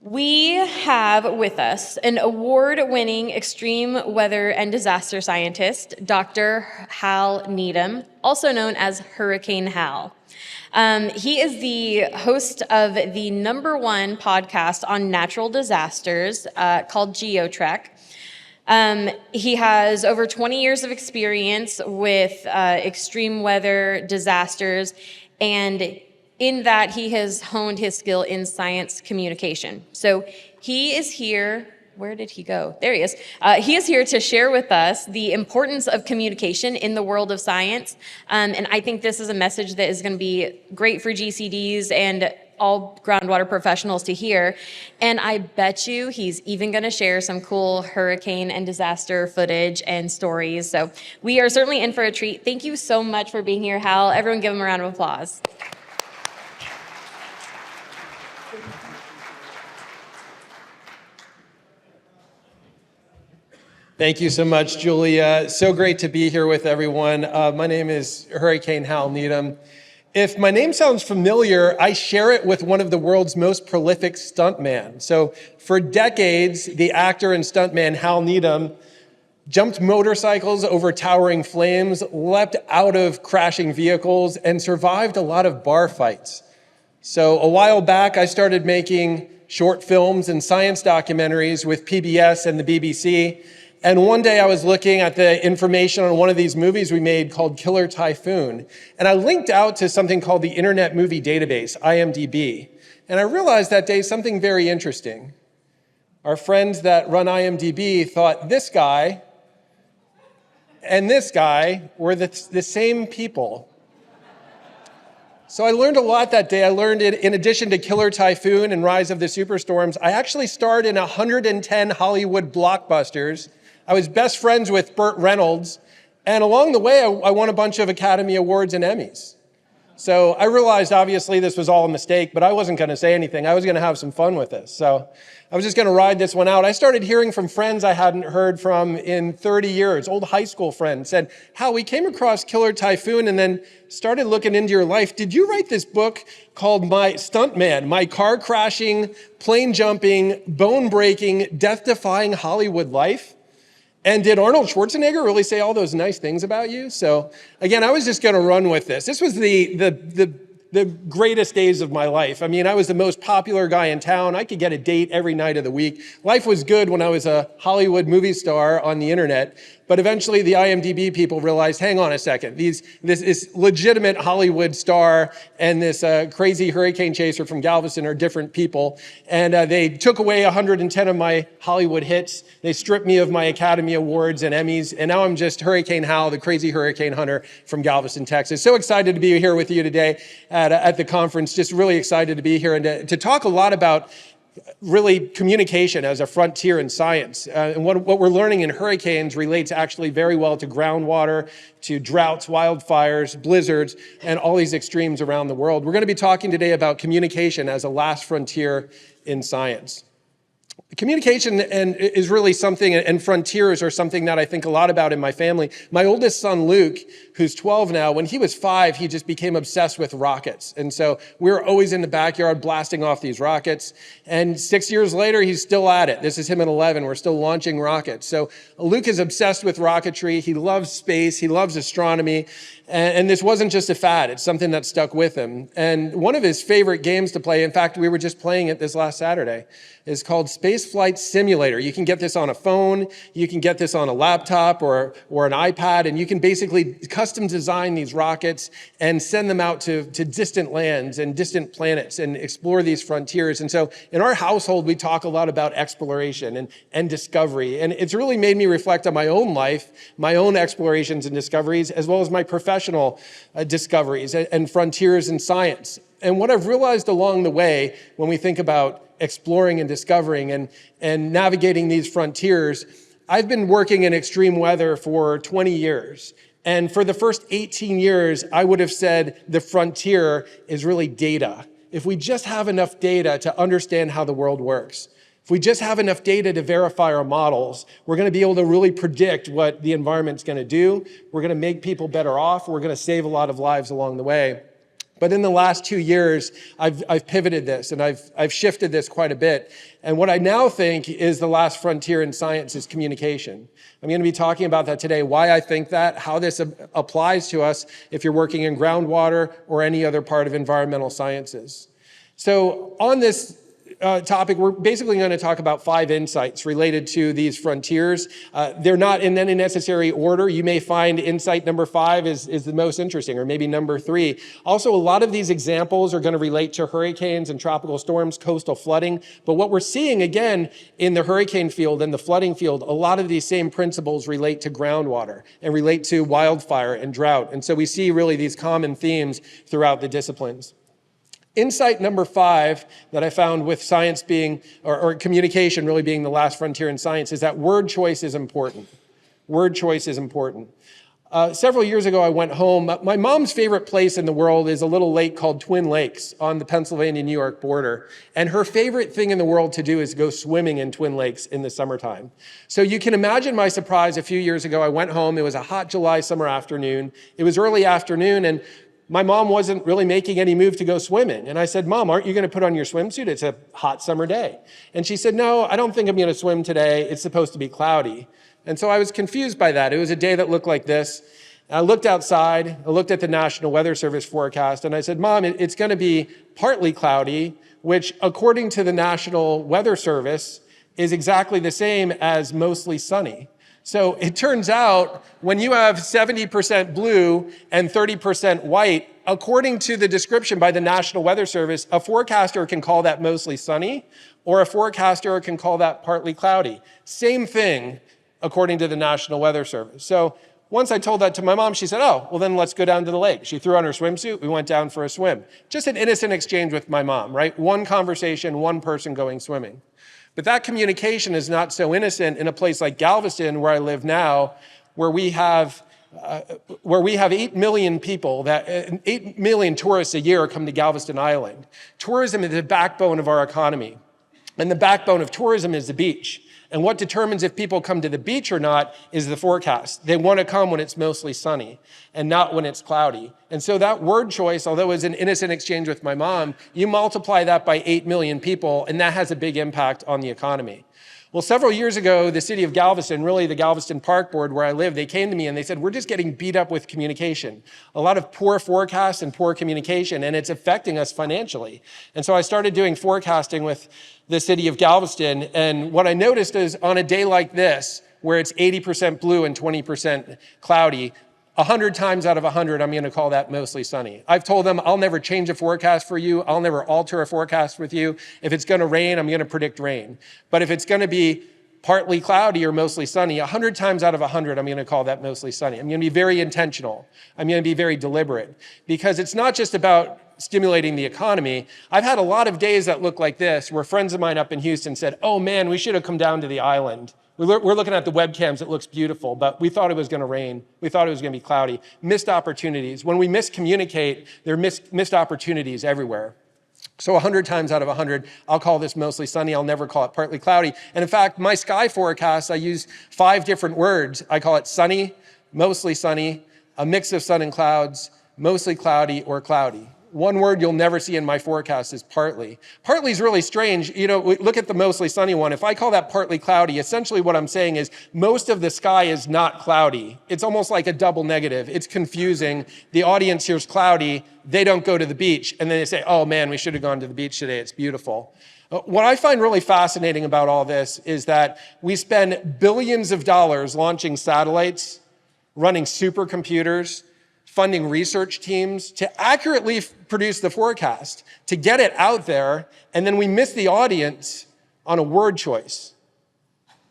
We have with us an award-winning extreme weather and disaster scientist, Dr. Hal Needham, also known as Hurricane Hal. He is the host of the #1 podcast on natural disasters called GeoTrek. He has over 20 years of experience with extreme weather disasters, and in that, he has honed his skill in science communication. So he is here. Where did he go? There he is. He is here to share with us the importance of communication in the world of science. And I think this is a message that is going to be great for GCDs and all groundwater professionals to hear. And I bet you he's even going to share some cool hurricane and disaster footage and stories. So we are certainly in for a treat. Thank you so much for being here, Hal. Everyone give him a round of applause. Thank you so much, Julia. So great to be here with everyone. My name is Hurricane Hal Needham. If my name sounds familiar, I share it with one of the world's most prolific stuntmen. So for decades, the actor and stuntman Hal Needham jumped motorcycles over towering flames, leapt out of crashing vehicles, and survived a lot of bar fights. So a while back, I started making short films and science documentaries with PBS and the BBC. And one day I was looking at the information on one of these movies we made called Killer Typhoon. And I linked out to something called the Internet Movie Database, IMDb. And I realized that day something very interesting. Our friends that run IMDb thought this guy and this guy were the same people. So I learned a lot that day. I learned in addition to Killer Typhoon and Rise of the Superstorms, I actually starred in 110 Hollywood blockbusters. I was best friends with Burt Reynolds, and along the way, I won a bunch of Academy Awards and Emmys. So I realized, obviously, this was all a mistake, but I wasn't going to say anything. I was going to have some fun with this. So I was just going to ride this one out. I started hearing from friends I hadn't heard from in 30 years, old high school friends, said, Hal, we came across Killer Typhoon and then started looking into your life. Did you write this book called My Stuntman, My Car-Crashing, Plane-Jumping, Bone-Breaking, Death-Defying Hollywood Life? And did Arnold Schwarzenegger really say all those nice things about you? So again, I was just going to run with this. This was the greatest days of my life. I mean, I was the most popular guy in town. I could get a date every night of the week. Life was good when I was a Hollywood movie star on the internet. But eventually the IMDb people realized, hang on a second, this legitimate Hollywood star and this crazy hurricane chaser from Galveston are different people. And they took away 110 of my Hollywood hits. They stripped me of my Academy Awards and Emmys. And now I'm just Hurricane Hal, the crazy hurricane hunter from Galveston, Texas. So excited to be here with you today at the conference. Just really excited to be here and to talk a lot about really communication as a frontier in science. And what we're learning in hurricanes relates actually very well to groundwater, to droughts, wildfires, blizzards, and all these extremes around the world. We're going to be talking today about communication as a last frontier in science. Communication is really something, and frontiers are something that I think a lot about in my family. My oldest son, Luke, who's 12 now, when he was 5, he just became obsessed with rockets. And so we were always in the backyard blasting off these rockets. And 6 years later, he's still at it. This is him at 11. We're still launching rockets. So Luke is obsessed with rocketry. He loves space. He loves astronomy. And this wasn't just a fad. It's something that stuck with him. And one of his favorite games to play, in fact, we were just playing it this last Saturday, is called Space Flight Simulator. You can get this on a phone, you can get this on a laptop or an iPad, and you can basically custom design these rockets and send them out to distant lands and distant planets and explore these frontiers. And so in our household, we talk a lot about exploration and discovery. And it's really made me reflect on my own life, my own explorations and discoveries, as well as my professional discoveries and frontiers in science. And what I've realized along the way when we think about exploring and discovering and navigating these frontiers, I've been working in extreme weather for 20 years. And for the first 18 years, I would have said the frontier is really data. If we just have enough data to understand how the world works, if we just have enough data to verify our models, we're going to be able to really predict what the environment's going to do. We're going to make people better off. We're going to save a lot of lives along the way. But in the last 2 years, I've pivoted this and I've shifted this quite a bit. And what I now think is the last frontier in science is communication. I'm going to be talking about that today, why I think that, how this applies to us if you're working in groundwater or any other part of environmental sciences. So on this topic, we're basically going to talk about 5 insights related to these frontiers. They're not in any necessary order. You may find insight number 5 is the most interesting, or maybe number 3. Also, a lot of these examples are going to relate to hurricanes and tropical storms, coastal flooding. But what we're seeing, again, in the hurricane field and the flooding field, a lot of these same principles relate to groundwater and relate to wildfire and drought. And so we see really these common themes throughout the disciplines. Insight number 5 that I found with science being, or communication really being the last frontier in science, is that word choice is important. Word choice is important. Several years ago, I went home. My mom's favorite place in the world is a little lake called Twin Lakes on the Pennsylvania-New York border. And her favorite thing in the world to do is go swimming in Twin Lakes in the summertime. So you can imagine my surprise a few years ago. I went home. It was a hot July summer afternoon. It was early afternoon, and my mom wasn't really making any move to go swimming. And I said, Mom, aren't you going to put on your swimsuit? It's a hot summer day. And she said, no, I don't think I'm going to swim today. It's supposed to be cloudy. And so I was confused by that. It was a day that looked like this. I looked outside, I looked at the National Weather Service forecast, and I said, Mom, it's going to be partly cloudy, which according to the National Weather Service is exactly the same as mostly sunny. So it turns out when you have 70% blue and 30% white, according to the description by the National Weather Service, a forecaster can call that mostly sunny, or a forecaster can call that partly cloudy. Same thing, according to the National Weather Service. So once I told that to my mom, she said, oh, well then let's go down to the lake. She threw on her swimsuit, we went down for a swim. Just an innocent exchange with my mom, right? One conversation, one person going swimming. But that communication is not so innocent in a place like Galveston, where I live now, where we have 8 million people, 8 million tourists a year come to Galveston Island. Tourism is the backbone of our economy. And the backbone of tourism is the beach. And what determines if people come to the beach or not is the forecast. They want to come when it's mostly sunny and not when it's cloudy. And so that word choice, although it was an innocent exchange with my mom, you multiply that by 8 million people, and that has a big impact on the economy. Well, several years ago, the city of Galveston, really the Galveston Park Board where I live, they came to me and they said, we're just getting beat up with communication. A lot of poor forecasts and poor communication, and it's affecting us financially. And so I started doing forecasting with the city of Galveston, and what I noticed is on a day like this, where it's 80% blue and 20% cloudy, 100 times out of 100, I'm going to call that mostly sunny. I've told them I'll never change a forecast for you. I'll never alter a forecast with you. If it's going to rain, I'm going to predict rain. But if it's going to be partly cloudy or mostly sunny, 100 times out of 100, I'm going to call that mostly sunny. I'm going to be very intentional. I'm going to be very deliberate, because it's not just about stimulating the economy. I've had a lot of days that look like this, where friends of mine up in Houston said, oh man, we should have come down to the island. We're looking at the webcams, it looks beautiful, but we thought it was going to rain. We thought it was going to be cloudy. Missed opportunities. When we miscommunicate, there are missed opportunities everywhere. So 100 times out of 100, I'll call this mostly sunny. I'll never call it partly cloudy. And in fact, my sky forecast, I use 5 different words. I call it sunny, mostly sunny, a mix of sun and clouds, mostly cloudy, or cloudy. One word you'll never see in my forecast is partly. Partly is really strange. You know, look at the mostly sunny one. If I call that partly cloudy, essentially what I'm saying is most of the sky is not cloudy. It's almost like a double negative. It's confusing. The audience hears cloudy. They don't go to the beach. And then they say, oh man, we should have gone to the beach today. It's beautiful. What I find really fascinating about all this is that we spend billions of dollars launching satellites, running supercomputers, funding research teams to accurately produce the forecast, to get it out there, and then we miss the audience on a word choice.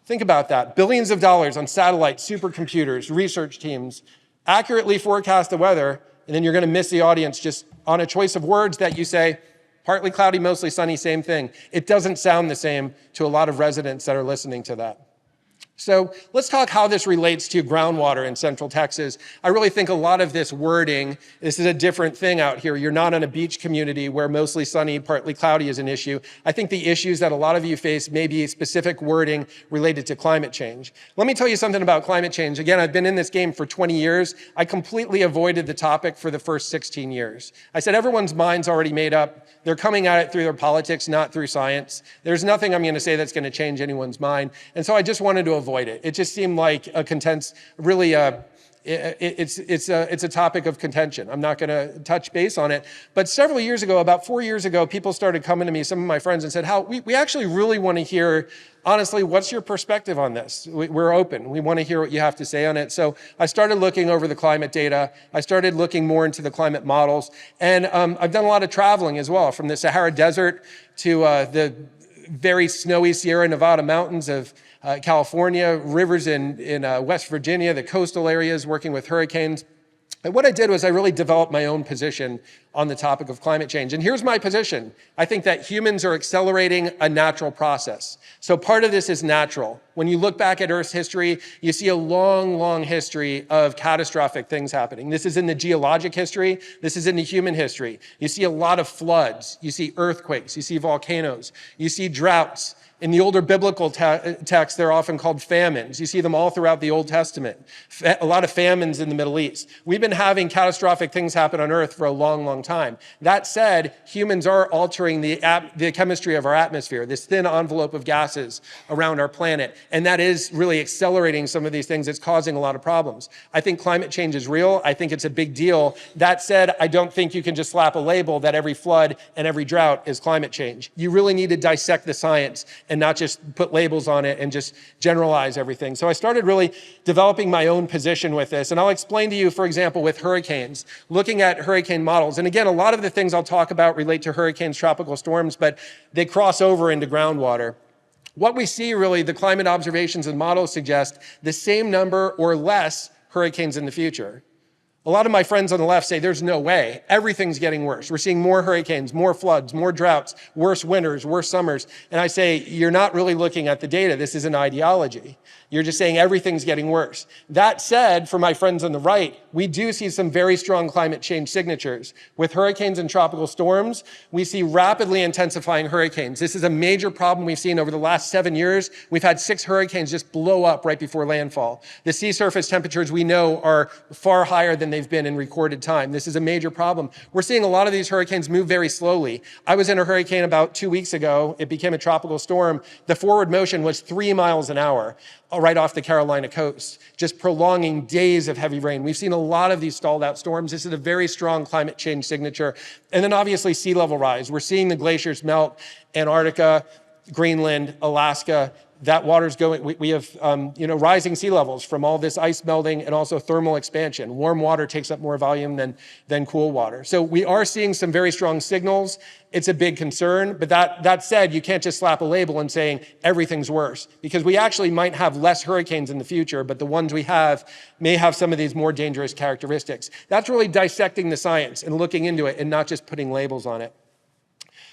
Think about that. Billions of dollars on satellites, supercomputers, research teams, accurately forecast the weather, and then you're going to miss the audience just on a choice of words that you say, partly cloudy, mostly sunny, same thing. It doesn't sound the same to a lot of residents that are listening to that. So let's talk how this relates to groundwater in Central Texas. I really think a lot of this wording, this is a different thing out here. You're not in a beach community where mostly sunny, partly cloudy is an issue. I think the issues that a lot of you face may be specific wording related to climate change. Let me tell you something about climate change. Again, I've been in this game for 20 years. I completely avoided the topic for the first 16 years. I said everyone's mind's already made up. They're coming at it through their politics, not through science. There's nothing I'm going to say that's going to change anyone's mind. And so I just wanted to avoid it. It just seemed like a it's a topic of contention. I'm not going to touch base on it. But several years ago, about 4 years ago, people started coming to me, some of my friends, and said, Hal, we actually really want to hear, honestly, what's your perspective on this? We're open. We want to hear what you have to say on it. So I started looking over the climate data. I started looking more into the climate models. And I've done a lot of traveling as well, from the Sahara Desert to the very snowy Sierra Nevada mountains of California, rivers in West Virginia, the coastal areas, working with hurricanes. And what I did was I really developed my own position on the topic of climate change. And here's my position. I think that humans are accelerating a natural process. So part of this is natural. When you look back at Earth's history, you see a long, long history of catastrophic things happening. This is in the geologic history. This is in the human history. You see a lot of floods. You see earthquakes. You see volcanoes. You see droughts. In the older biblical texts, they're often called famines. You see them all throughout the Old Testament. A lot of famines in the Middle East. We've been having catastrophic things happen on Earth for a long, long time. That said, humans are altering the chemistry of our atmosphere, this thin envelope of gases around our planet. And that is really accelerating some of these things. It's causing a lot of problems. I think climate change is real. I think it's a big deal. That said, I don't think you can just slap a label that every flood and every drought is climate change. You really need to dissect the science and not just put labels on it and just generalize everything. So I started really developing my own position with this. And I'll explain to you, for example, with hurricanes, looking at hurricane models. And again, a lot of the things I'll talk about relate to hurricanes, tropical storms, but they cross over into groundwater. What we see really, the climate observations and models suggest the same number or less hurricanes in the future. A lot of my friends on the left say there's no way. Everything's getting worse. We're seeing more hurricanes, more floods, more droughts, worse winters, worse summers. And I say, you're not really looking at the data. This is an ideology. You're just saying everything's getting worse. That said, for my friends on the right, we do see some very strong climate change signatures. With hurricanes and tropical storms, we see rapidly intensifying hurricanes. This is a major problem we've seen over the last 7 years. We've had 6 hurricanes just blow up right before landfall. The sea surface temperatures we know are far higher than they've been in recorded time. This is a major problem. We're seeing a lot of these hurricanes move very slowly. I was in a hurricane about 2 weeks ago. It became a tropical storm. The forward motion was 3 miles an hour right off the Carolina coast, just prolonging days of heavy rain. We've seen a lot of these stalled out storms. This is a very strong climate change signature. And then obviously sea level rise. We're seeing the glaciers melt, Antarctica, Greenland, Alaska. That water's going, we have rising sea levels from all this ice melting and also thermal expansion. Warm water takes up more volume than cool water. So we are seeing some very strong signals. It's a big concern, but that said, you can't just slap a label and saying everything's worse, because we actually might have less hurricanes in the future, but the ones we have may have some of these more dangerous characteristics. That's really dissecting the science and looking into it and not just putting labels on it.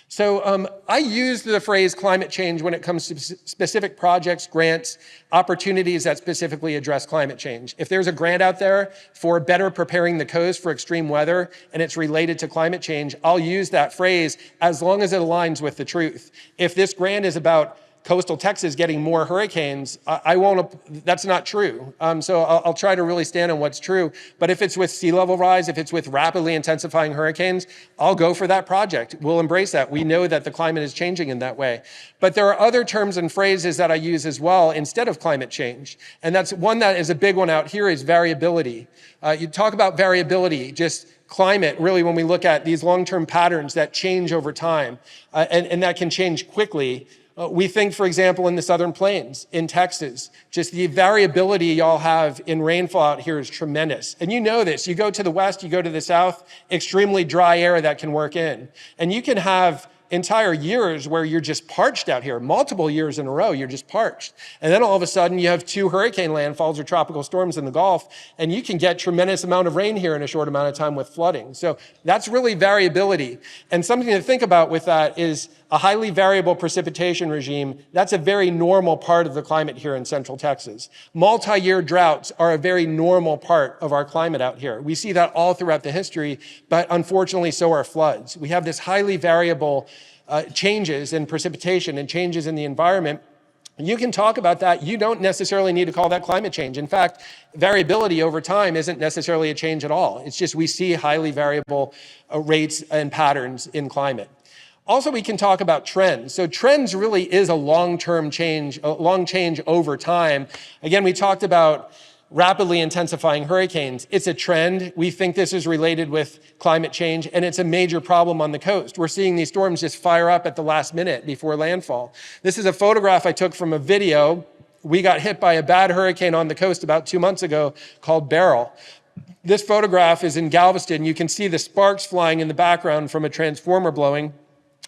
So I use the phrase climate change when it comes to specific projects, grants, opportunities that specifically address climate change. If there's a grant out there for better preparing the coast for extreme weather and it's related to climate change, I'll use that phrase as long as it aligns with the truth. If this grant is about coastal Texas getting more hurricanes, I won't, that's not true. So I'll try to really stand on what's true. But if it's with sea level rise, if it's with rapidly intensifying hurricanes, I'll go for that project. We'll embrace that. We know that the climate is changing in that way. But there are other terms and phrases that I use as well instead of climate change. And that's one that is a big one out here is variability. You talk about variability, just climate, really, when we look at these long-term patterns that change over time, and that can change quickly. We think, for example, in the Southern Plains, in Texas, just the variability y'all have in rainfall out here is tremendous. And you know this. You go to the west, you go to the south, extremely dry air that can work in. And you can have entire years where you're just parched out here, multiple years in a row, you're just parched. And then all of a sudden you have 2 hurricane landfalls or tropical storms in the Gulf, and you can get tremendous amount of rain here in a short amount of time with flooding. So that's really variability. And something to think about with that is a highly variable precipitation regime. That's a very normal part of the climate here in Central Texas. Multi-year droughts are a very normal part of our climate out here. We see that all throughout the history, but unfortunately so are floods. We have this highly variable changes in precipitation and changes in the environment. You can talk about that. You don't necessarily need to call that climate change. In fact, variability over time isn't necessarily a change at all. It's just we see highly variable rates and patterns in climate. Also, we can talk about trends. So trends really is a long-term change, a long change over time. Again, we talked about rapidly intensifying hurricanes. It's a trend. We think this is related with climate change, and it's a major problem on the coast. We're seeing these storms just fire up at the last minute before landfall. This is a photograph I took from a video. We got hit by a bad hurricane on the coast about 2 months ago called Beryl. This photograph is in Galveston. You can see the sparks flying in the background from a transformer blowing,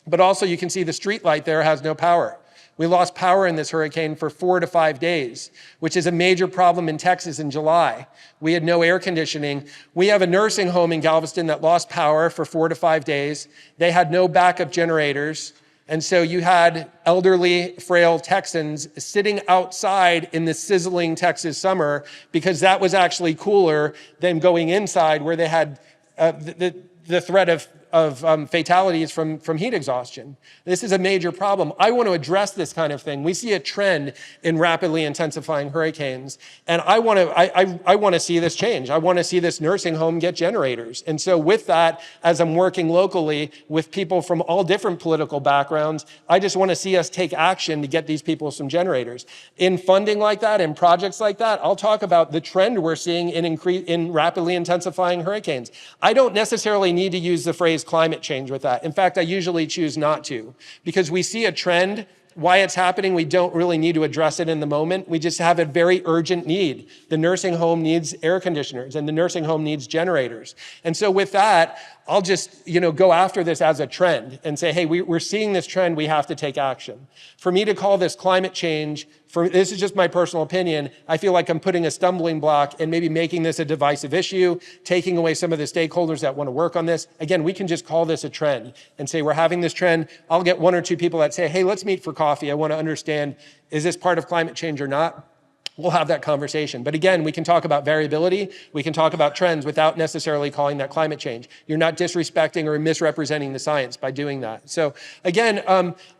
but also you can see the street light there has no power. We lost power in this hurricane for 4 to 5 days, which is a major problem in Texas in July. We had no air conditioning. We have a nursing home in Galveston that lost power for 4 to 5 days. They had no backup generators. And so you had elderly, frail Texans sitting outside in the sizzling Texas summer because that was actually cooler than going inside where they had the threat of fatalities from heat exhaustion. This is a major problem. I want to address this kind of thing. We see a trend in rapidly intensifying hurricanes, and I want to see this change. I want to see this nursing home get generators. And so with that, as I'm working locally with people from all different political backgrounds, I just want to see us take action to get these people some generators. In funding like that, in projects like that, I'll talk about the trend we're seeing in rapidly intensifying hurricanes. I don't necessarily need to use the phrase climate change with that. In fact, I usually choose not to, because we see a trend. Why it's happening, we don't really need to address it in the moment. We just have a very urgent need. The nursing home needs air conditioners, and the nursing home needs generators. And so with that, I'll just go after this as a trend and say, hey, we're seeing this trend, we have to take action. For me to call this climate change, this is just my personal opinion, I feel like I'm putting a stumbling block and maybe making this a divisive issue, taking away some of the stakeholders that want to work on this. Again, we can just call this a trend and say we're having this trend. I'll get 1 or 2 people that say, hey, let's meet for coffee. I want to understand, is this part of climate change or not? We'll have that conversation. But again, we can talk about variability. We can talk about trends without necessarily calling that climate change. You're not disrespecting or misrepresenting the science by doing that. So again,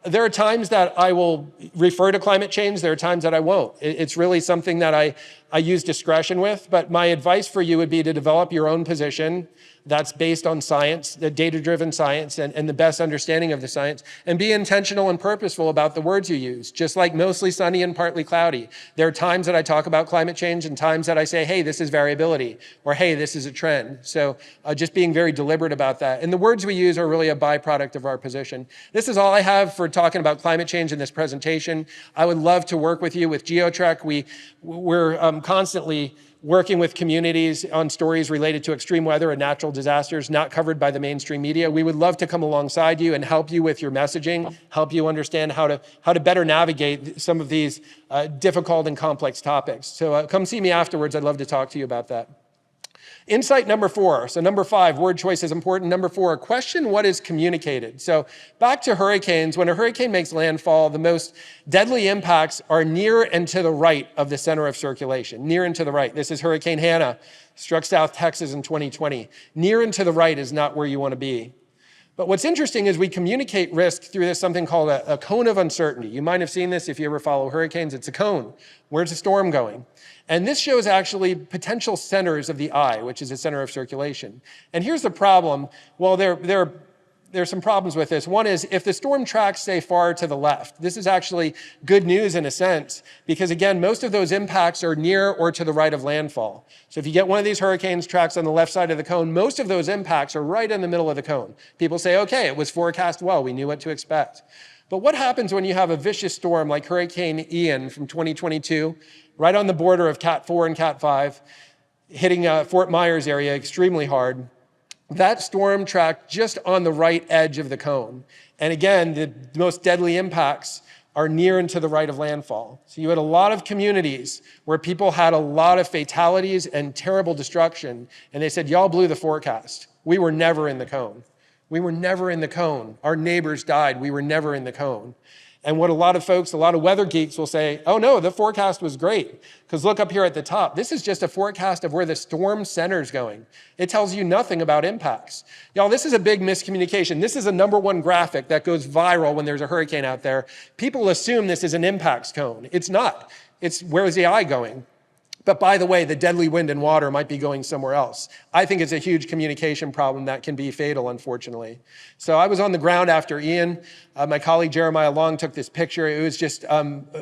there are times that I will refer to climate change. There are times that I won't. It's really something that I use discretion with. But my advice for you would be to develop your own position that's based on science, the data-driven science, and the best understanding of the science, and be intentional and purposeful about the words you use. Just like mostly sunny and partly cloudy. There are times that I talk about climate change and times that I say, hey, this is variability, or hey, this is a trend. So just being very deliberate about that. And the words we use are really a byproduct of our position. This is all I have for talking about climate change in this presentation. I would love to work with you with GeoTrek. We're constantly working with communities on stories related to extreme weather and natural disasters not covered by the mainstream media. We would love to come alongside you and help you with your messaging, help you understand how to better navigate some of these difficult and complex topics. So come see me afterwards. I'd love to talk to you about that. Insight number 4. So number 5, word choice is important. Number 4, question what is communicated. So back to hurricanes. When a hurricane makes landfall, the most deadly impacts are near and to the right of the center of circulation. Near and to the right. This is Hurricane Hannah, struck South Texas in 2020. Near and to the right is not where you want to be. But what's interesting is we communicate risk through this something called a cone of uncertainty. You might have seen this if you ever follow hurricanes. It's a cone. Where's the storm going? And this shows actually potential centers of the eye, which is the center of circulation. And here's the problem. Well, there's some problems with this. One is if the storm tracks, say, far to the left, this is actually good news in a sense, because again, most of those impacts are near or to the right of landfall. So if you get one of these hurricanes tracks on the left side of the cone, most of those impacts are right in the middle of the cone. People say, okay, it was forecast well, we knew what to expect. But what happens when you have a vicious storm like Hurricane Ian from 2022, right on the border of Cat 4 and Cat 5, hitting Fort Myers area extremely hard? that storm tracked just on the right edge of the cone. And again, the most deadly impacts are near and to the right of landfall. So you had a lot of communities where people had a lot of fatalities and terrible destruction, and they said, y'all blew the forecast. We were never in the cone. We were never in the cone. Our neighbors died. We were never in the cone. And what a lot of folks, a lot of weather geeks will say, oh no, the forecast was great. Because look up here at the top. This is just a forecast of where the storm center's going. It tells you nothing about impacts. Y'all, this is a big miscommunication. This is a #1 graphic that goes viral when there's a hurricane out there. People assume this is an impacts cone. It's not. It's where's the eye going? But by the way, the deadly wind and water might be going somewhere else. I think it's a huge communication problem that can be fatal, unfortunately. So I was on the ground after Ian. My colleague Jeremiah Long took this picture. It was just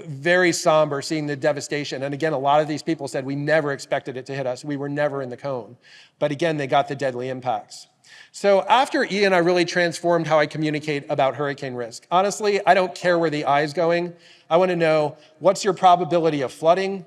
very somber seeing the devastation. And again, a lot of these people said, we never expected it to hit us. We were never in the cone. But again, they got the deadly impacts. So after Ian, I really transformed how I communicate about hurricane risk. Honestly, I don't care where the eye is going. I want to know, what's your probability of flooding?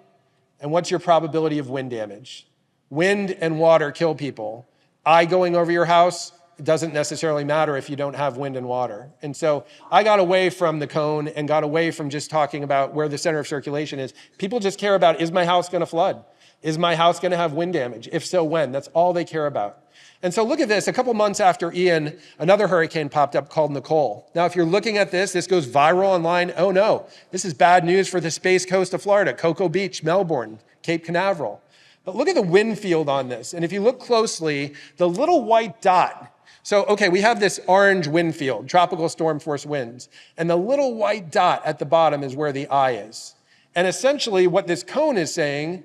And what's your probability of wind damage? Wind and water kill people. Eye going over your house, it doesn't necessarily matter if you don't have wind and water. And so I got away from the cone and got away from just talking about where the center of circulation is. People just care about, is my house going to flood? Is my house going to have wind damage? If so, when? That's all they care about. And so look at this. A couple months after Ian, another hurricane popped up called Nicole. Now, if you're looking at this goes viral online. Oh no, this is bad news for the Space Coast of Florida, Cocoa Beach, Melbourne, Cape Canaveral. But look at the wind field on this. And if you look closely, the little white dot. So, okay, we have this orange wind field, tropical storm force winds. And the little white dot at the bottom is where the eye is. And essentially what this cone is saying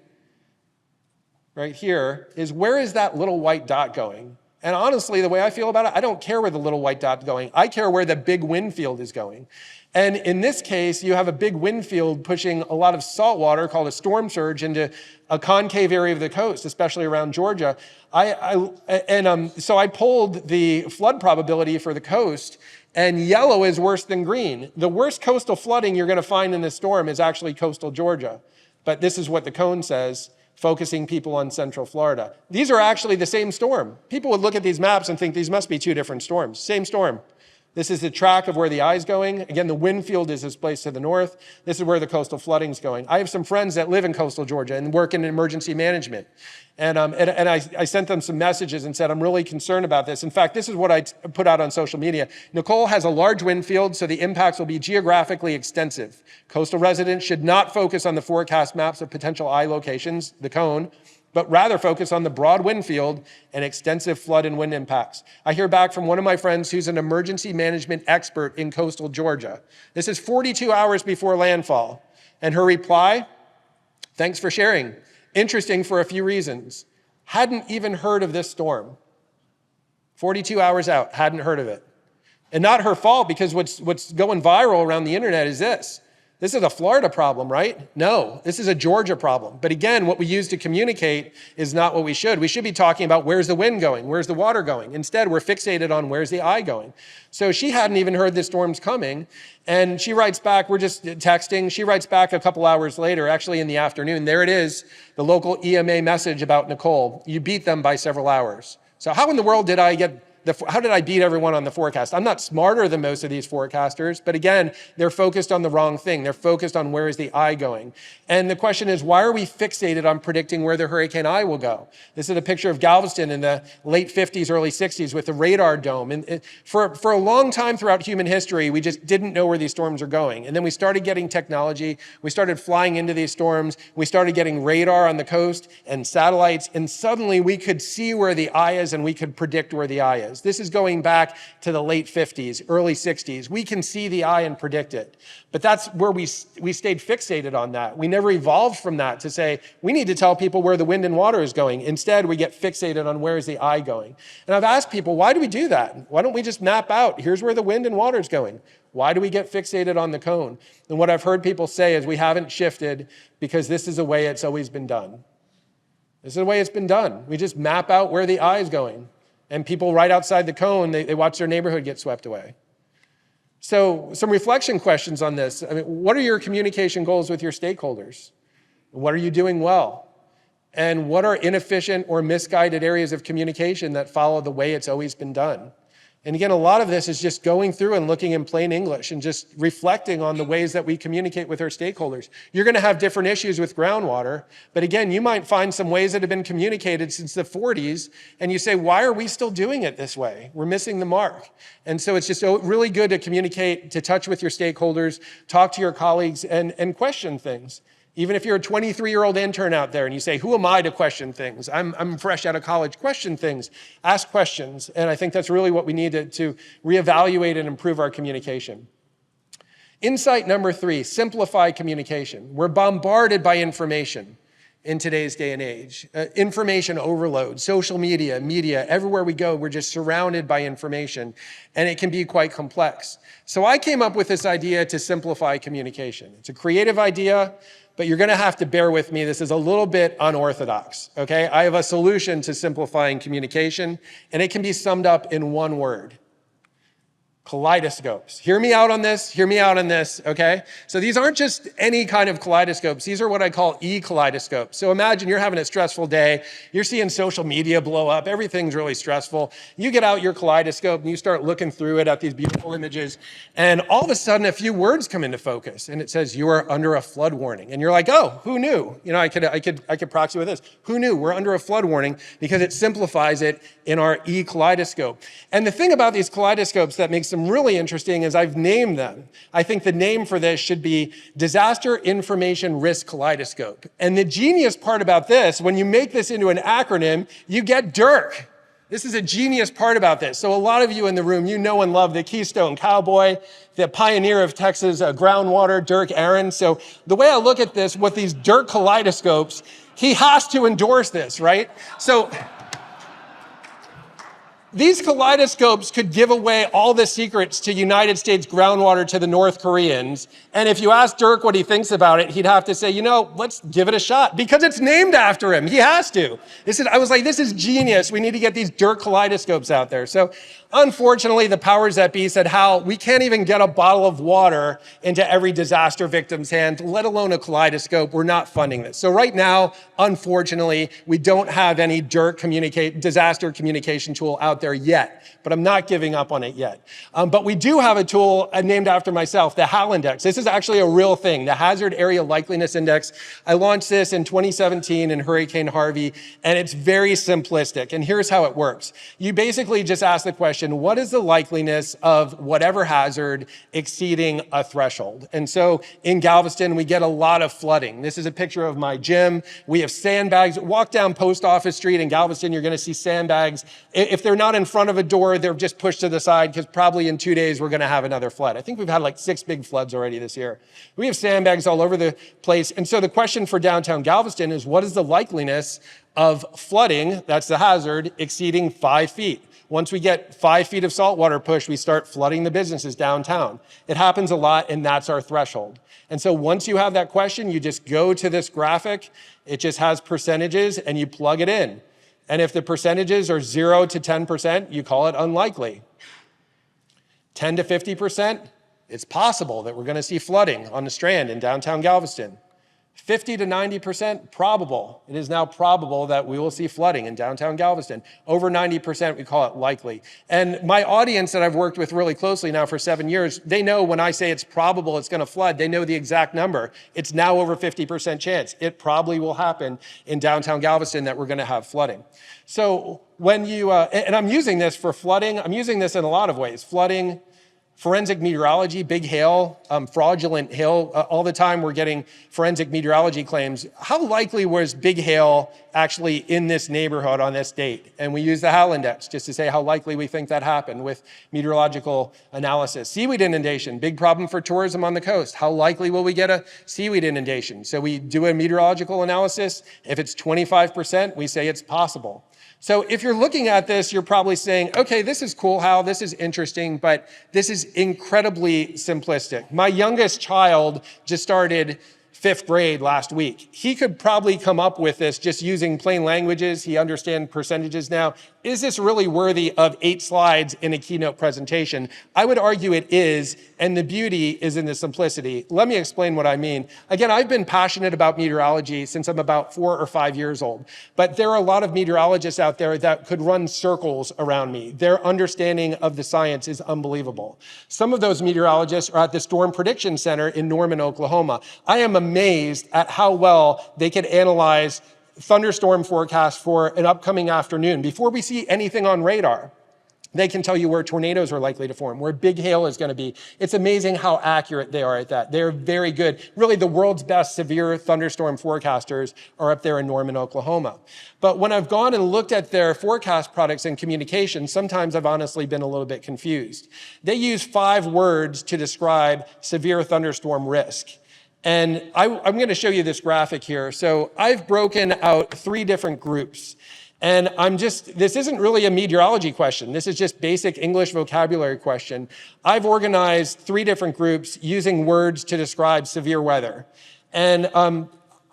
right here is, where is that little white dot going? And honestly, the way I feel about it, I don't care where the little white dot is going. I care where the big wind field is going. And in this case, you have a big wind field pushing a lot of salt water called a storm surge into a concave area of the coast, especially around Georgia. So I pulled the flood probability for the coast, and yellow is worse than green. The worst coastal flooding you're going to find in this storm is actually coastal Georgia. But this is what the cone says, focusing people on central Florida. These are actually the same storm. People would look at these maps and think these must be two different storms. Same storm. This is the track of where the eye's going. Again, the wind field is this place to the north. This is where the coastal flooding's going. I have some friends that live in coastal Georgia and work in emergency management. And I sent them some messages and said, I'm really concerned about this. In fact, this is what I put out on social media. Nicole has a large wind field, so the impacts will be geographically extensive. Coastal residents should not focus on the forecast maps of potential eye locations, the cone, but rather focus on the broad wind field and extensive flood and wind impacts. I hear back from one of my friends who's an emergency management expert in coastal Georgia. This is 42 hours before landfall. And her reply, thanks for sharing. Interesting for a few reasons. Hadn't even heard of this storm. 42 hours out, hadn't heard of it. And not her fault, because what's going viral around the internet is this. This is a Florida problem, right? No, this is a Georgia problem. But again, what we use to communicate is not what we should. We should be talking about, where's the wind going? Where's the water going? Instead, we're fixated on, where's the eye going? So she hadn't even heard the storm's coming. And she writes back, we're just texting. She writes back a couple hours later, actually in the afternoon. There it is, the local EMA message about Nicole. You beat them by several hours. So how in the world did I how did I beat everyone on the forecast? I'm not smarter than most of these forecasters, but again, they're focused on the wrong thing. They're focused on, where is the eye going? And the question is, why are we fixated on predicting where the hurricane eye will go? This is a picture of Galveston in the late 50s, early 60s with the radar dome. And for a long time throughout human history, we just didn't know where these storms are going. And then we started getting technology. We started flying into these storms. We started getting radar on the coast and satellites. And suddenly we could see where the eye is and we could predict where the eye is. This is going back to the late 50s, early 60s. We can see the eye and predict it. But that's where we stayed fixated on that. We never evolved from that to say, we need to tell people where the wind and water is going. Instead, we get fixated on, where is the eye going? And I've asked people, why do we do that? Why don't we just map out, here's where the wind and water is going? Why do we get fixated on the cone? And what I've heard people say is, we haven't shifted because this is the way it's always been done. This is the way it's been done. We just map out where the eye is going. And people right outside the cone, they watch their neighborhood get swept away. So some reflection questions on this. I mean, what are your communication goals with your stakeholders? What are you doing well? And what are inefficient or misguided areas of communication that follow the way it's always been done? And again, a lot of this is just going through and looking in plain English and just reflecting on the ways that we communicate with our stakeholders. You're going to have different issues with groundwater, but again, you might find some ways that have been communicated since the 40s, and you say, why are we still doing it this way? We're missing the mark. And so it's just really good to communicate, to touch with your stakeholders, talk to your colleagues, and question things. Even if you're a 23-year-old intern out there and you say, who am I to question things? I'm fresh out of college. Question things. Ask questions. And I think that's really what we need to reevaluate and improve our communication. Insight number 3, simplify communication. We're bombarded by information in today's day and age. Information overload, social media, everywhere we go, we're just surrounded by information, and it can be quite complex. So I came up with this idea to simplify communication. It's a creative idea, but you're going to have to bear with me. This is a little bit unorthodox, okay? I have a solution to simplifying communication, and it can be summed up in one word: kaleidoscopes. Hear me out on this, okay? So these aren't just any kind of kaleidoscopes. These are what I call e-kaleidoscopes. So imagine you're having a stressful day. You're seeing social media blow up. Everything's really stressful. You get out your kaleidoscope and you start looking through it at these beautiful images. And all of a sudden, a few words come into focus. And it says, you are under a flood warning. And you're like, oh, who knew? You know, I could proxy with this. Who knew? We're under a flood warning, because it simplifies it in our e-kaleidoscope. And the thing about these kaleidoscopes that makes them really interesting is I've named them. I think the name for this should be Disaster Information Risk Kaleidoscope. And the genius part about this, when you make this into an acronym, you get DIRK. This is a genius part about this. So a lot of you in the room, you know and love the Keystone Cowboy, the pioneer of Texas groundwater, Dirk Aaron. So the way I look at this, with these DIRK kaleidoscopes, he has to endorse this, right? So these kaleidoscopes could give away all the secrets to United States groundwater to the North Koreans. And if you ask Dirk what he thinks about it, he'd have to say, you know, let's give it a shot, because it's named after him. He has to. I was like, this is genius. We need to get these Dirk kaleidoscopes out there. So unfortunately, the powers that be said, Hal, we can't even get a bottle of water into every disaster victim's hand, let alone a kaleidoscope. We're not funding this. So right now, unfortunately, we don't have any Dirk disaster communication tool out there yet, but I'm not giving up on it yet. But we do have a tool named after myself, the HAL Index. This is actually a real thing, the Hazard Area Likeliness Index. I launched this in 2017 in Hurricane Harvey, and it's very simplistic. And here's how it works. You basically just ask the question, what is the likeliness of whatever hazard exceeding a threshold? And so in Galveston, we get a lot of flooding. This is a picture of my gym. We have sandbags. Walk down Post Office Street in Galveston, you're going to see sandbags. If they're not in front of a door, they're just pushed to the side, because probably in 2 days, we're going to have another flood. I think we've had like 6 big floods already this year. We have sandbags all over the place. And so the question for downtown Galveston is, what is the likeliness of flooding, that's the hazard, exceeding 5 feet? Once we get 5 feet of saltwater push, we start flooding the businesses downtown. It happens a lot, and that's our threshold. And so once you have that question, you just go to this graphic. It just has percentages, and you plug it in. And if the percentages are 0 to 10%, you call it unlikely. 10 to 50%, it's possible that we're going to see flooding on the Strand in downtown Galveston. 50 to 90% probable. It is now probable that we will see flooding in downtown Galveston. Over 90%, we call it likely. And my audience that I've worked with really closely now for 7 years, they know when I say it's probable it's going to flood, they know the exact number. It's now over 50% chance. It probably will happen in downtown Galveston that we're going to have flooding. So when you, and I'm using this for flooding, I'm using this in a lot of ways. Flooding, forensic meteorology, big hail, fraudulent hail. All the time we're getting forensic meteorology claims. How likely was big hail actually in this neighborhood on this date? And we use the HAL Index just to say how likely we think that happened with meteorological analysis. Seaweed inundation, big problem for tourism on the coast. How likely will we get a seaweed inundation? So we do a meteorological analysis. If it's 25%, we say it's possible. So if you're looking at this, you're probably saying, okay, this is cool, Hal, this is interesting, but this is incredibly simplistic. My youngest child just started fifth grade last week. He could probably come up with this just using plain languages. He understands percentages now. Is this really worthy of 8 slides in a keynote presentation? I would argue it is, and the beauty is in the simplicity. Let me explain what I mean. Again, I've been passionate about meteorology since I'm about 4 or 5 years old, but there are a lot of meteorologists out there that could run circles around me. Their understanding of the science is unbelievable. Some of those meteorologists are at the Storm Prediction Center in Norman, Oklahoma. I am amazed at how well they can analyze thunderstorm forecast for an upcoming afternoon. Before we see anything on radar, they can tell you where tornadoes are likely to form, where big hail is going to be. It's amazing how accurate they are at that. They're very good. Really, the world's best severe thunderstorm forecasters are up there in Norman, Oklahoma. But when I've gone and looked at their forecast products and communications, sometimes I've honestly been a little bit confused. They use 5 words to describe severe thunderstorm risk. And I'm going to show you this graphic here. So I've broken out 3 different groups. And this isn't really a meteorology question. This is just basic English vocabulary question. I've organized 3 different groups using words to describe severe weather. And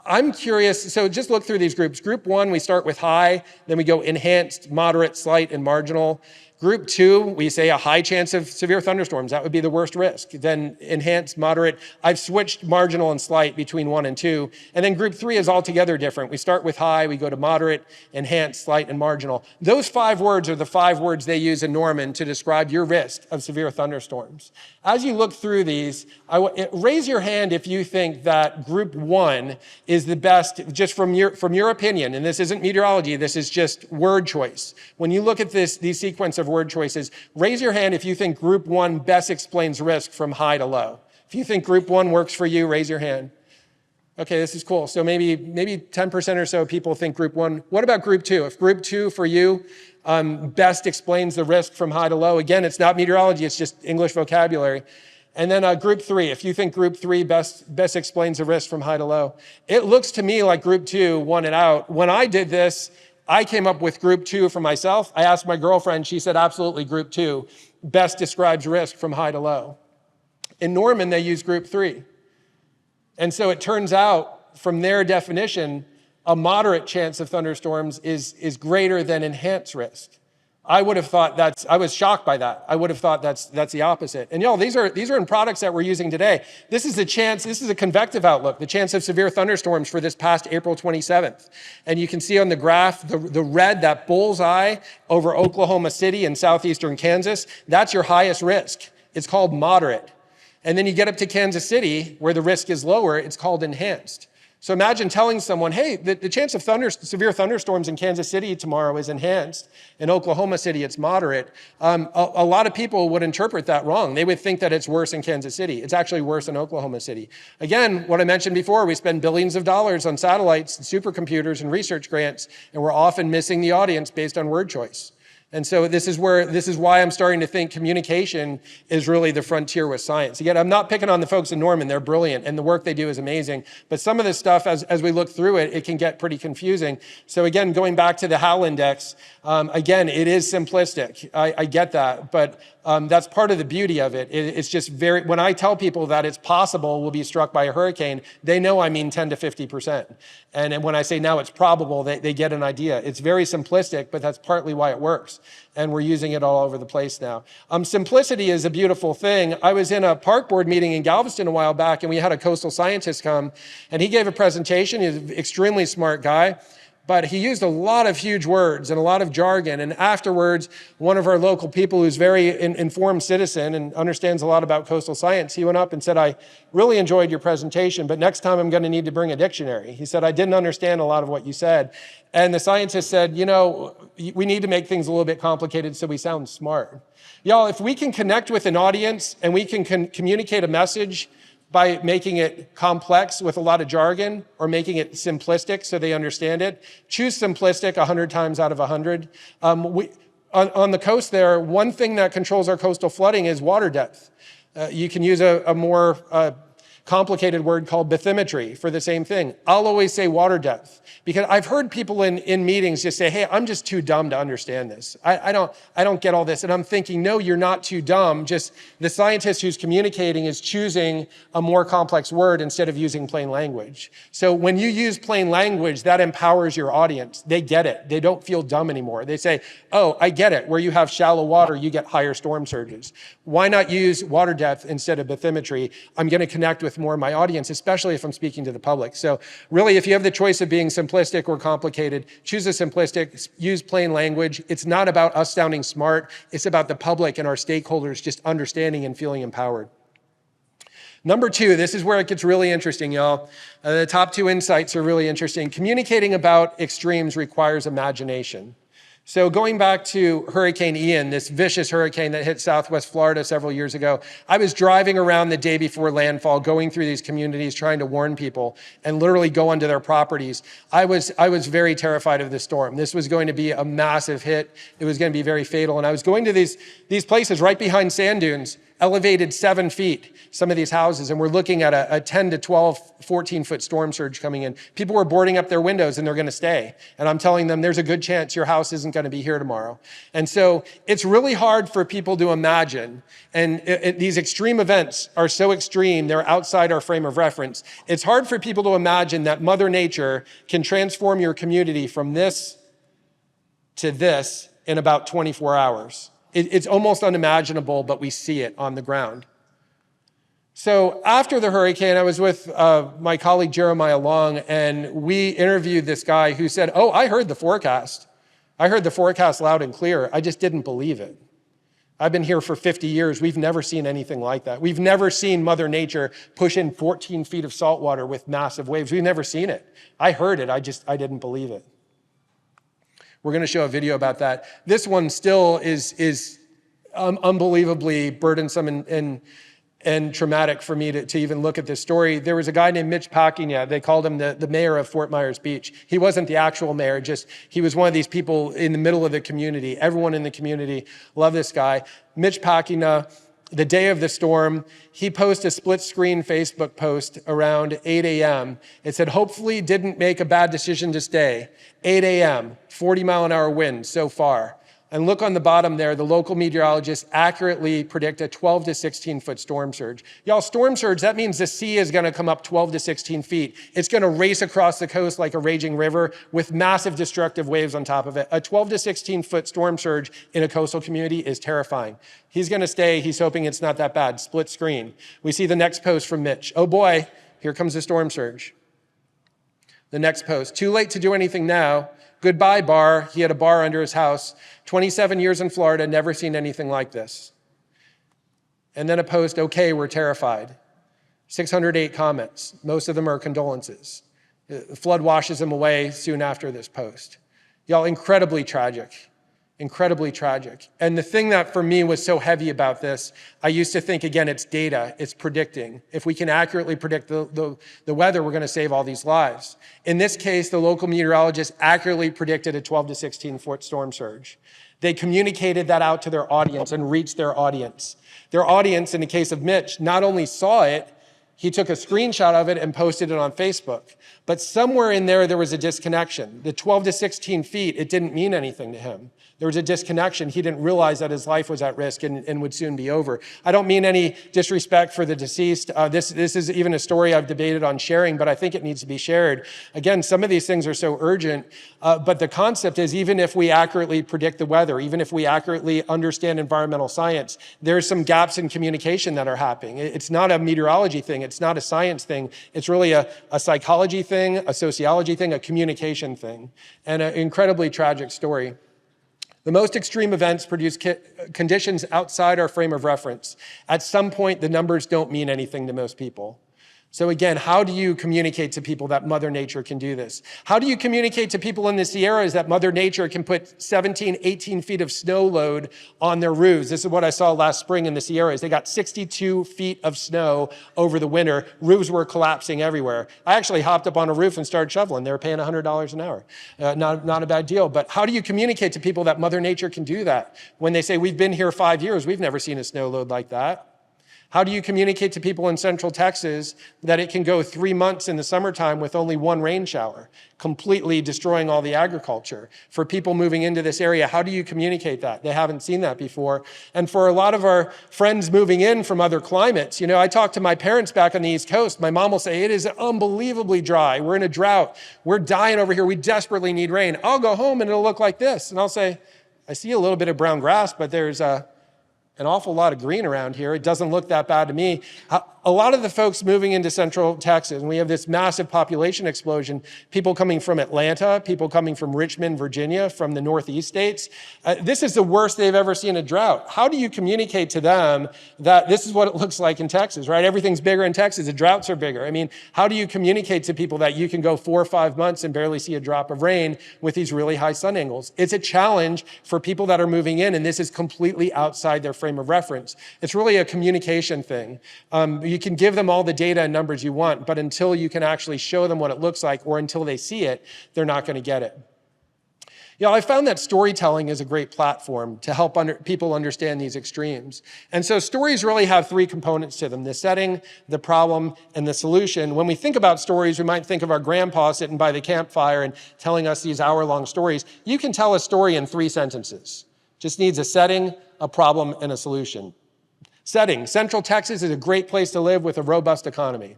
I'm curious, so just look through these groups. Group 1, we start with high, then we go enhanced, moderate, slight, and marginal. Group 2, we say a high chance of severe thunderstorms. That would be the worst risk. Then enhanced, moderate. I've switched marginal and slight between 1 and 2. And then group 3 is altogether different. We start with high, we go to moderate, enhanced, slight, and marginal. Those 5 words are the 5 words they use in Norman to describe your risk of severe thunderstorms. As you look through these, raise your hand if you think that group 1 is the best, just from your opinion. And this isn't meteorology, this is just word choice. When you look at these sequence of word choices, raise your hand if you think group 1 best explains risk from high to low. If you think group 1 works for you, raise your hand. Okay, this is cool. So maybe 10% or so people think group 1. What about group 2? If group 2 for you best explains the risk from high to low, again, it's not meteorology, it's just English vocabulary. And then group 3, if you think group 3 best explains the risk from high to low. It looks to me like group 2 won it out. When I did this, I came up with group 2 for myself. I asked my girlfriend, she said absolutely group 2 best describes risk from high to low. In Norman, they use group 3. And so it turns out, from their definition, a moderate chance of thunderstorms is greater than enhanced risk. I would have thought I was shocked by that. I would have thought that's the opposite. And y'all, these are in products that we're using today. This is a convective outlook, the chance of severe thunderstorms for this past April 27th. And you can see on the graph, the red, that bullseye over Oklahoma City and southeastern Kansas, that's your highest risk. It's called moderate. And then you get up to Kansas City, where the risk is lower, it's called enhanced. So imagine telling someone, hey, the chance of severe thunderstorms in Kansas City tomorrow is enhanced. In Oklahoma City, it's moderate. A lot of people would interpret that wrong. They would think that it's worse in Kansas City. It's actually worse in Oklahoma City. Again, what I mentioned before, we spend billions of dollars on satellites and supercomputers and research grants, and we're often missing the audience based on word choice. And so this is why I'm starting to think communication is really the frontier with science. Again, I'm not picking on the folks in Norman. They're brilliant, and the work they do is amazing. But some of this stuff, as we look through it, it can get pretty confusing. So again, going back to the HAL index, again, it is simplistic. I get that, but that's part of the beauty of it. It's just when I tell people that it's possible we'll be struck by a hurricane, they know I mean 10 to 50%. And when I say now it's probable, they get an idea. It's very simplistic, but that's partly why it works. And we're using it all over the place now. Simplicity is a beautiful thing. I was in a park board meeting in Galveston a while back, and we had a coastal scientist come, and he gave a presentation. He's an extremely smart guy. But he used a lot of huge words and a lot of jargon. And afterwards, one of our local people who's very informed citizen and understands a lot about coastal science, he went up and said, I really enjoyed your presentation, but next time I'm going to need to bring a dictionary. He said, I didn't understand a lot of what you said. And the scientist said, we need to make things a little bit complicated so we sound smart. Y'all, if we can connect with an audience and we can communicate a message by making it complex with a lot of jargon or making it simplistic so they understand it, choose simplistic 100 times out of 100. On the coast there, one thing that controls our coastal flooding is water depth. You can use a more complicated word called bathymetry for the same thing. I'll always say water depth because I've heard people in meetings just say, hey, I'm just too dumb to understand this. I don't get all this. And I'm thinking, no, you're not too dumb. Just the scientist who's communicating is choosing a more complex word instead of using plain language. So when you use plain language, that empowers your audience. They get it. They don't feel dumb anymore. They say, oh, I get it. Where you have shallow water, you get higher storm surges. Why not use water depth instead of bathymetry? I'm going to connect with more of my audience, especially if I'm speaking to the public. So really, if you have the choice of being simplistic or complicated, choose a simplistic, use plain language. It's not about us sounding smart. It's about the public and our stakeholders just understanding and feeling empowered. Number two, this is where it gets really interesting, y'all. The top two insights are really interesting. Communicating about extremes requires imagination. So going back to Hurricane Ian, this vicious hurricane that hit Southwest Florida several years ago, I was driving around the day before landfall, going through these communities, trying to warn people and literally go onto their properties. I was very terrified of this storm. This was going to be a massive hit. It was going to be very fatal. And I was going to these places right behind sand dunes, elevated 7 feet, some of these houses, and we're looking at a 10 to 12, 14-foot storm surge coming in. People were boarding up their windows and they're going to stay. And I'm telling them, there's a good chance your house isn't going to be here tomorrow. And so it's really hard for people to imagine. And these extreme events are so extreme, they're outside our frame of reference. It's hard for people to imagine that Mother Nature can transform your community from this to this in about 24 hours. It's almost unimaginable, but we see it on the ground. So after the hurricane, I was with my colleague Jeremiah Long, and we interviewed this guy who said, oh, I heard the forecast. I heard the forecast loud and clear. I just didn't believe it. I've been here for 50 years. We've never seen anything like that. We've never seen Mother Nature push in 14 feet of salt water with massive waves. We've never seen it. I heard it. I didn't believe it. We're going to show a video about that. This one still is unbelievably burdensome and traumatic for me to even look at this story. There was a guy named Mitch Pacquiao. They called him the mayor of Fort Myers Beach. He wasn't the actual mayor, just he was one of these people in the middle of the community. Everyone in the community loved this guy. Mitch Pacquiao, the day of the storm, he posted a split-screen Facebook post around 8 a.m. It said, hopefully didn't make a bad decision to stay. 8 a.m., 40-mile-an-hour wind so far. And look on the bottom there, the local meteorologists accurately predict a 12 to 16-foot storm surge. Y'all, storm surge, that means the sea is going to come up 12 to 16 feet. It's going to race across the coast like a raging river with massive destructive waves on top of it. A 12 to 16-foot storm surge in a coastal community is terrifying. He's going to stay. He's hoping it's not that bad. Split screen. We see the next post from Mitch. Oh boy, here comes the storm surge. The next post. Too late to do anything now. Goodbye, bar. He had a bar under his house. 27 years in Florida, never seen anything like this. And then a post, okay, we're terrified. 608 comments. Most of them are condolences. The flood washes him away soon after this post. Y'all, incredibly tragic. Incredibly tragic. And the thing that for me was so heavy about this, I used to think, again, it's data, it's predicting. If we can accurately predict the weather, we're going to save all these lives. In this case, the local meteorologist accurately predicted a 12 to 16-foot storm surge. They communicated that out to their audience and reached their audience. Their audience, in the case of Mitch, not only saw it, he took a screenshot of it and posted it on Facebook. But somewhere in there was a disconnection. The 12 to 16 feet, it didn't mean anything to him. There was a disconnection. He didn't realize that his life was at risk and would soon be over. I don't mean any disrespect for the deceased. This is even a story I've debated on sharing, but I think it needs to be shared. Again, some of these things are so urgent, but the concept is even if we accurately predict the weather, even if we accurately understand environmental science, there's some gaps in communication that are happening. It's not a meteorology thing. It's not a science thing. It's really a psychology thing, a sociology thing, a communication thing, and an incredibly tragic story. The most extreme events produce conditions outside our frame of reference. At some point, the numbers don't mean anything to most people. So again, how do you communicate to people that Mother Nature can do this? How do you communicate to people in the Sierras that Mother Nature can put 17, 18 feet of snow load on their roofs? This is what I saw last spring in the Sierras. They got 62 feet of snow over the winter. Roofs were collapsing everywhere. I actually hopped up on a roof and started shoveling. They were paying $100 an hour. Not a bad deal. But how do you communicate to people that Mother Nature can do that? When they say, we've been here 5 years, we've never seen a snow load like that. How do you communicate to people in Central Texas that it can go 3 months in the summertime with only one rain shower, completely destroying all the agriculture? For people moving into this area, how do you communicate that? They haven't seen that before. And for a lot of our friends moving in from other climates, I talk to my parents back on the East Coast. My mom will say, it is unbelievably dry. We're in a drought. We're dying over here. We desperately need rain. I'll go home and it'll look like this. And I'll say, I see a little bit of brown grass, but there's an awful lot of green around here. It doesn't look that bad to me. A lot of the folks moving into Central Texas, and we have this massive population explosion, people coming from Atlanta, people coming from Richmond, Virginia, from the Northeast states. This is the worst they've ever seen a drought. How do you communicate to them that this is what it looks like in Texas, right? Everything's bigger in Texas. The droughts are bigger. I mean, how do you communicate to people that you can go 4 or 5 months and barely see a drop of rain with these really high sun angles? It's a challenge for people that are moving in, and this is completely outside their frame of reference. It's really a communication thing. You can give them all the data and numbers you want, but until you can actually show them what it looks like, or until they see it, they're not going to get it. I found that storytelling is a great platform to help people understand these extremes. And so stories really have 3 components to them: the setting, the problem, and the solution. When we think about stories, we might think of our grandpa sitting by the campfire and telling us these hour-long stories. You can tell a story in 3 sentences. Just needs a setting, a problem, and a solution. Setting: Central Texas is a great place to live with a robust economy.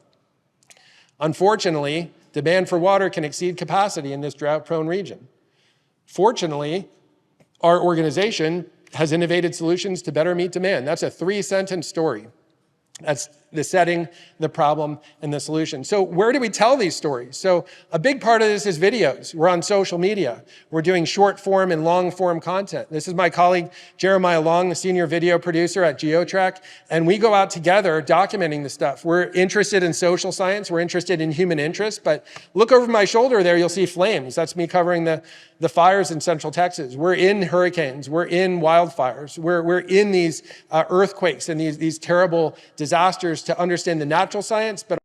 Unfortunately, demand for water can exceed capacity in this drought-prone region. Fortunately, our organization has innovated solutions to better meet demand. That's a 3-sentence story. That's the setting, the problem, and the solution. So where do we tell these stories? So a big part of this is videos. We're on social media. We're doing short form and long form content. This is my colleague, Jeremiah Long, the senior video producer at GeoTrack, and we go out together documenting the stuff. We're interested in social science. We're interested in human interest, but look over my shoulder there, you'll see flames. That's me covering the fires in Central Texas. We're in hurricanes. We're in wildfires. We're in these earthquakes and these terrible disasters to understand the natural science, but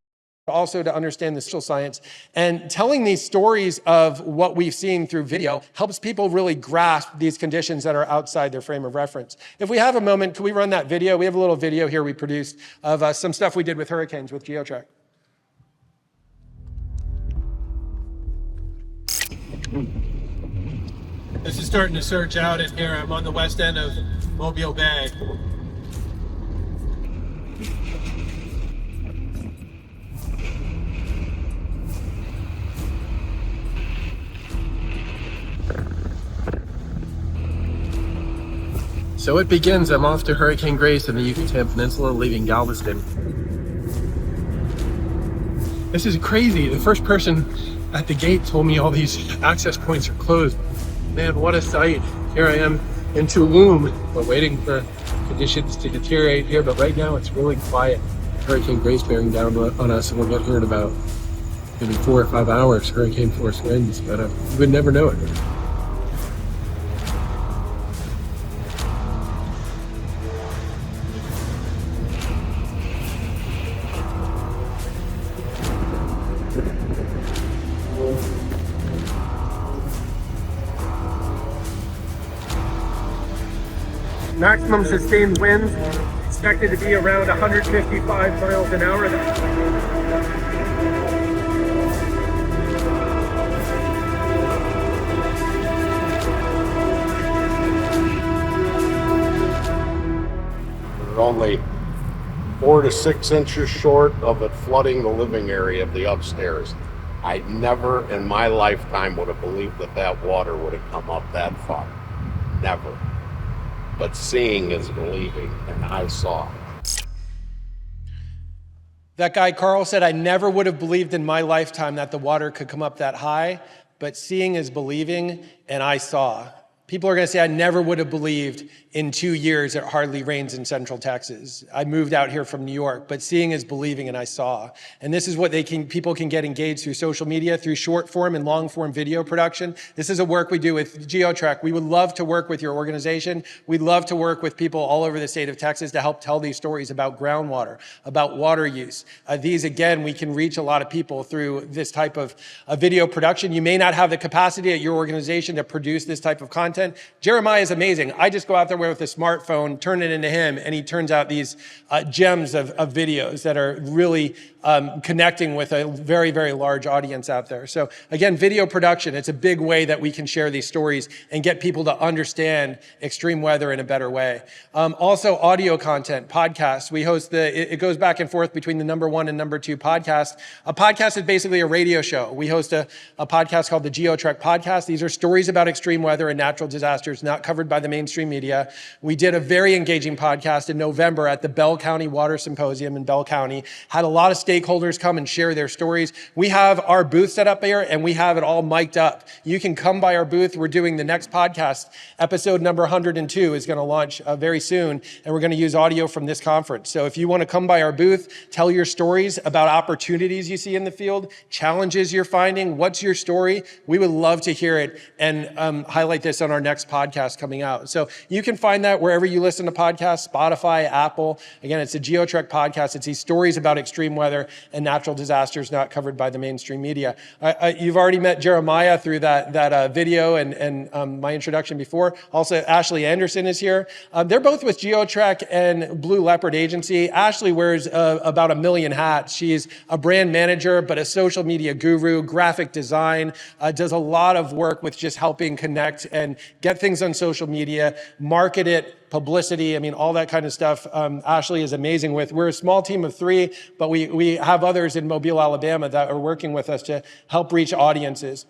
also to understand the social science. And telling these stories of what we've seen through video helps people really grasp these conditions that are outside their frame of reference. If we have a moment, can we run that video? We have a little video here we produced of some stuff we did with hurricanes with GeoTrack. This is starting to surge out in here. I'm on the west end of Mobile Bay. So it begins. I'm off to Hurricane Grace in the Yucatan Peninsula, leaving Galveston. This is crazy. The first person at the gate told me all these access points are closed. Man, what a sight. Here I am in Tulum. We're waiting for conditions to deteriorate here, but right now it's really quiet. Hurricane Grace bearing down on us, and we'll get here in about maybe 4 or 5 hours, hurricane force winds, but you would never know it. Maximum sustained winds expected to be around 155 miles an hour. We're only 4 to 6 inches short of it flooding the living area of the upstairs. I never in my lifetime would have believed that water would have come up that far. Never. But seeing is believing, and I saw. That guy, Carl, said, I never would have believed in my lifetime that the water could come up that high, but seeing is believing, and I saw. People are going to say, I never would have believed in 2 years it hardly rains in Central Texas. I moved out here from New York, but seeing is believing, and I saw. And this is what people can get engaged through social media, through short form and long form video production. This is a work we do with GeoTrack. We would love to work with your organization. We'd love to work with people all over the state of Texas to help tell these stories about groundwater, about water use. These, again, we can reach a lot of people through this type of video production. You may not have the capacity at your organization to produce this type of content, content. Jeremiah is amazing. I just go out there with a smartphone, turn it into him, and he turns out these gems of videos that are really connecting with a very, very large audience out there. So again, video production, it's a big way that we can share these stories and get people to understand extreme weather in a better way. Also audio content, podcasts. We host it goes back and forth between the #1 and #2 podcast. A podcast is basically a radio show. We host a podcast called the GeoTrek Podcast. These are stories about extreme weather and natural disasters not covered by the mainstream media. We did a very engaging podcast in November at the Bell County Water Symposium in Bell County. Had a lot of stakeholders come and share their stories. We have our booth set up there and we have it all mic'd up. You can come by our booth. We're doing the next podcast. Episode number 102 is going to launch very soon, and we're going to use audio from this conference. So if you want to come by our booth, tell your stories about opportunities you see in the field, challenges you're finding, what's your story? We would love to hear it and highlight this on our next podcast coming out. So you can find that wherever you listen to podcasts, Spotify, Apple. Again, it's a GeoTrek podcast. It's these stories about extreme weather and natural disasters not covered by the mainstream media. You've already met Jeremiah through that video and my introduction before. Also, Ashley Anderson is here. They're both with GeoTrek and Blue Leopard Agency. Ashley wears about 1 million hats. She's a brand manager, but a social media guru, graphic design, does a lot of work with just helping connect and get things on social media, market it, publicity, I mean, all that kind of stuff. Ashley is amazing with. We're a small team of 3, but we have others in Mobile, Alabama that are working with us to help reach audiences.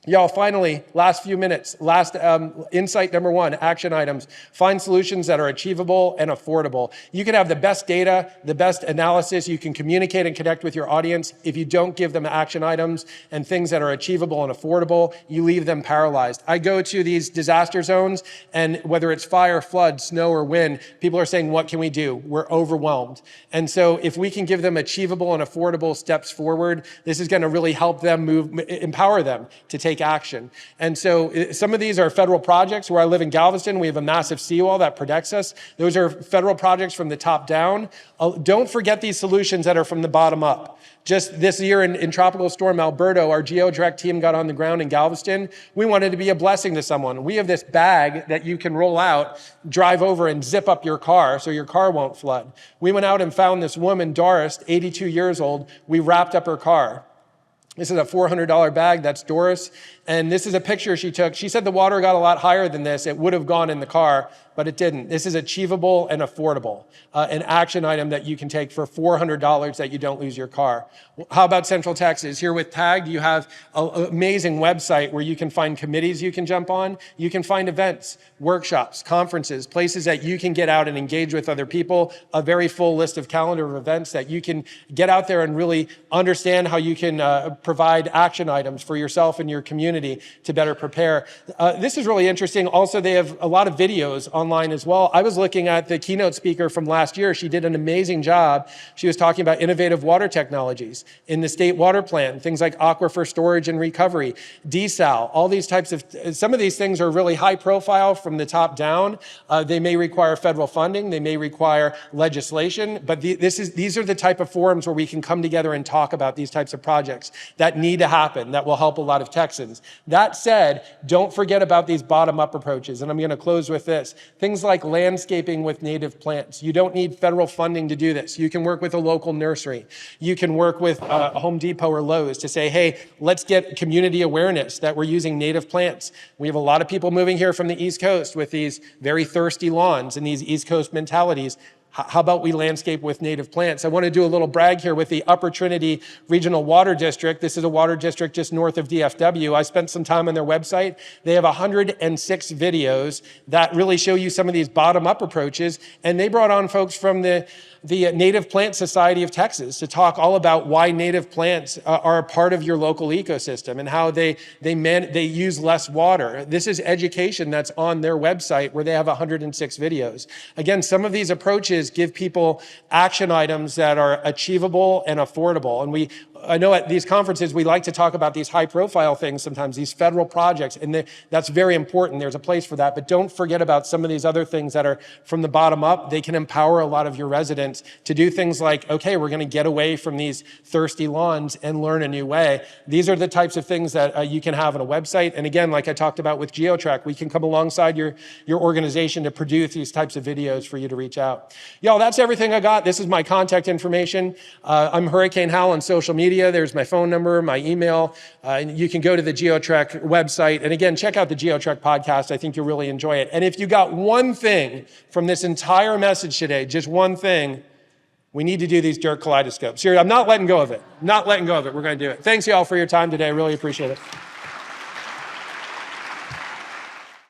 Y'all, finally, last few minutes, last insight number 1, action items. Find solutions that are achievable and affordable. You can have the best data, the best analysis. You can communicate and connect with your audience. If you don't give them action items and things that are achievable and affordable, you leave them paralyzed. I go to these disaster zones, and whether it's fire, flood, snow, or wind, people are saying, what can we do? We're overwhelmed. And so if we can give them achievable and affordable steps forward, this is going to really help them empower them to take action. And so some of these are federal projects. Where I live in Galveston, we have a massive seawall that protects us. Those are federal projects from the top down. Don't forget these solutions that are from the bottom up. Just this year in Tropical Storm Alberto, our GeoTrek team got on the ground in Galveston. We wanted to be a blessing to someone. We have this bag that you can roll out, drive over and zip up your car so your car won't flood. We went out and found this woman, Doris, 82 years old. We wrapped up her car. This is a $400 bag. That's Doris. And this is a picture she took. She said the water got a lot higher than this. It would have gone in the car, but it didn't. This is achievable and affordable. An action item that you can take for $400 that you don't lose your car. How about Central Texas? Here with TAG, you have an amazing website where you can find committees you can jump on. You can find events, workshops, conferences, places that you can get out and engage with other people. A very full list of calendar of events that you can get out there and really understand how you can provide action items for yourself and your community to better prepare. This is really interesting. Also, they have a lot of videos online as well. I was looking at the keynote speaker from last year. She did an amazing job. She was talking about innovative water technologies in the state water plan, things like aquifer storage and recovery, desal, all these types of, some of these things are really high profile from the top down. They may require federal funding. They may require legislation, but these are the type of forums where we can come together and talk about these types of projects that need to happen, that will help a lot of Texans. That said, don't forget about these bottom-up approaches, and I'm going to close with this. Things like landscaping with native plants. You don't need federal funding to do this. You can work with a local nursery. You can work with Home Depot or Lowe's to say, hey, let's get community awareness that we're using native plants. We have a lot of people moving here from the East Coast with these very thirsty lawns and these East Coast mentalities. How about we landscape with native plants? I want to do a little brag here with the Upper Trinity Regional Water District. This is a water district just north of DFW. I spent some time on their website. They have 106 videos that really show you some of these bottom-up approaches. And they brought on folks from the Native Plant Society of Texas to talk all about why native plants are a part of your local ecosystem and how they use less water. This is education that's on their website where they have 106 videos. Again, some of these approaches give people action items that are achievable and affordable. And I know at these conferences, we like to talk about these high profile things sometimes, these federal projects, and that's very important. There's a place for that, but don't forget about some of these other things that are from the bottom up. They can empower a lot of your residents to do things like, okay, we're gonna get away from these thirsty lawns and learn a new way. These are the types of things that you can have on a website. And again, like I talked about with GeoTrack, we can come alongside your organization to produce these types of videos for you to reach out. Y'all, that's everything I got. This is my contact information. I'm Hurricane Hal on social media. There's my phone number, my email. And you can go to the GeoTrack website. And again, check out the GeoTrack podcast. I think you'll really enjoy it. And if you got one thing from this entire message today, just one thing, we need to do these dirt kaleidoscopes. Here, I'm not letting go of it. Not letting go of it. We're going to do it. Thanks, y'all, for your time today. I really appreciate it.